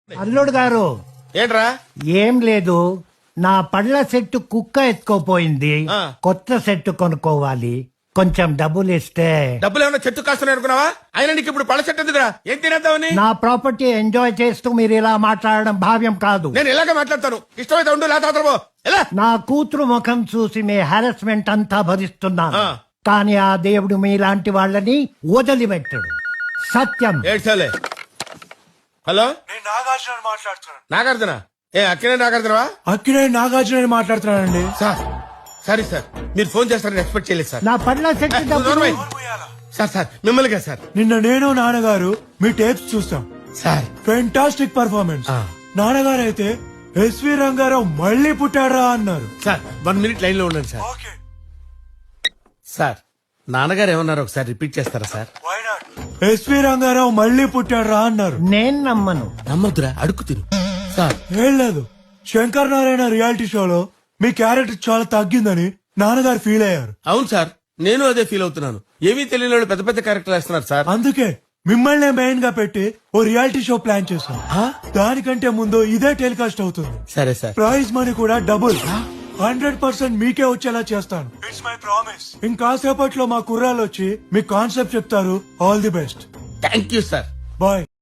అల్లుడు గారు ఏంట్రా? ఏం లేదు, నా పళ్ళ సెట్టు కుక్క ఎత్తుకోపోయింది. ఆ. కొత్త సెట్టు కొనుక్కోవాలి, కొంచెం డబ్బులు ఇస్తే. డబ్బులు ఏమన్నా చెట్టు కాస్తున్నాయి అనుకున్నావా? అయినా నీకు ఇప్పుడు పళ్ళ చెట్టు ఎందుకురా? ఏం తినేద్దామని? నా ప్రాపర్టీ ఎంజాయ్ చేస్తూ మీరు ఇలా మాట్లాడడం భావ్యం కాదు. నేను ఇలాగే మాట్లాడతాను. ఇష్టమైతే ఉండు, లేకపోతే ఎలా? నా కూతురు ముఖం చూసి మీ హారాస్మెంట్ అంతా భరిస్తున్నాను, ఆ. కానీ ఆ దేవుడు మీలాంటి వాళ్ళని వదిలిపెట్టడు. సత్యం. ఏడ్చాలే. హలో, నేను నాగార్జున మాట్లాడుతున్నాను. నాగార్జున? అక్కడే నాగార్జునవా? అక్కినే నాగార్జున మాట్లాడుతున్నానండి. సార్ సారీ సార్, మీరు ఫోన్ చేస్తారని ఎక్స్పెక్ట్ చేయలేదు సార్. నా పళ్ళ సెట్టు నువ్వు డబ్బులు. నోర్మై. సార్ సార్ మిమ్మల్ని కదా సార్. నిన్న నేను నాన్నగారు మీ టేప్స్ చూస్తాం. Sir fantastic performance. ఆ. నాన్నగారు అయితే ఎస్వి రంగారావు మళ్ళీ పుట్టాడా అన్నారు. సార్ 1 minute లైన్ లో ఉండండి సార్. సార్ నాన్నగారు ఏమన్నారు ఒకసారి రిపీట్ చేస్తారా సార్? ఎస్వి రంగారావు మళ్ళీ పుట్టాడా అన్నారు. నేను నమ్మను. నమ్మొద్దురా, అడుగు తిను. సార్ ఏం లేదు, శంకర్ నారాయణ రియాలిటీ షోలో మీ క్యారెక్టర్ చాలా తగ్గిందని నాన్నగారు ఫీల్ అయ్యారు. అవును సార్, నేను అదే ఫీల్ అవుతున్నాను. ఏమీ తెలియని వాళ్ళు పెద్ద పెద్ద క్యారెక్టర్లు వేస్తున్నారు సార్. అందుకే మిమ్మల్ని మెయిన్ గా పెట్టి ఓ రియాలిటీ షో ప్లాన్ చేశాం. దానికంటే ముందు ఇదే టెలికాస్ట్ అవుతుంది. సరే సార్. ప్రైజ్ మనీ కూడా డబుల్. 100% మీకే వచ్చేలా చేస్తాను. It's my promise. ఇంకాసేపట్లో మా కుర్రాళ్ళు వచ్చి మీ కాన్సెప్ట్ చెప్తారు. All the best. Thank you sir. Bye.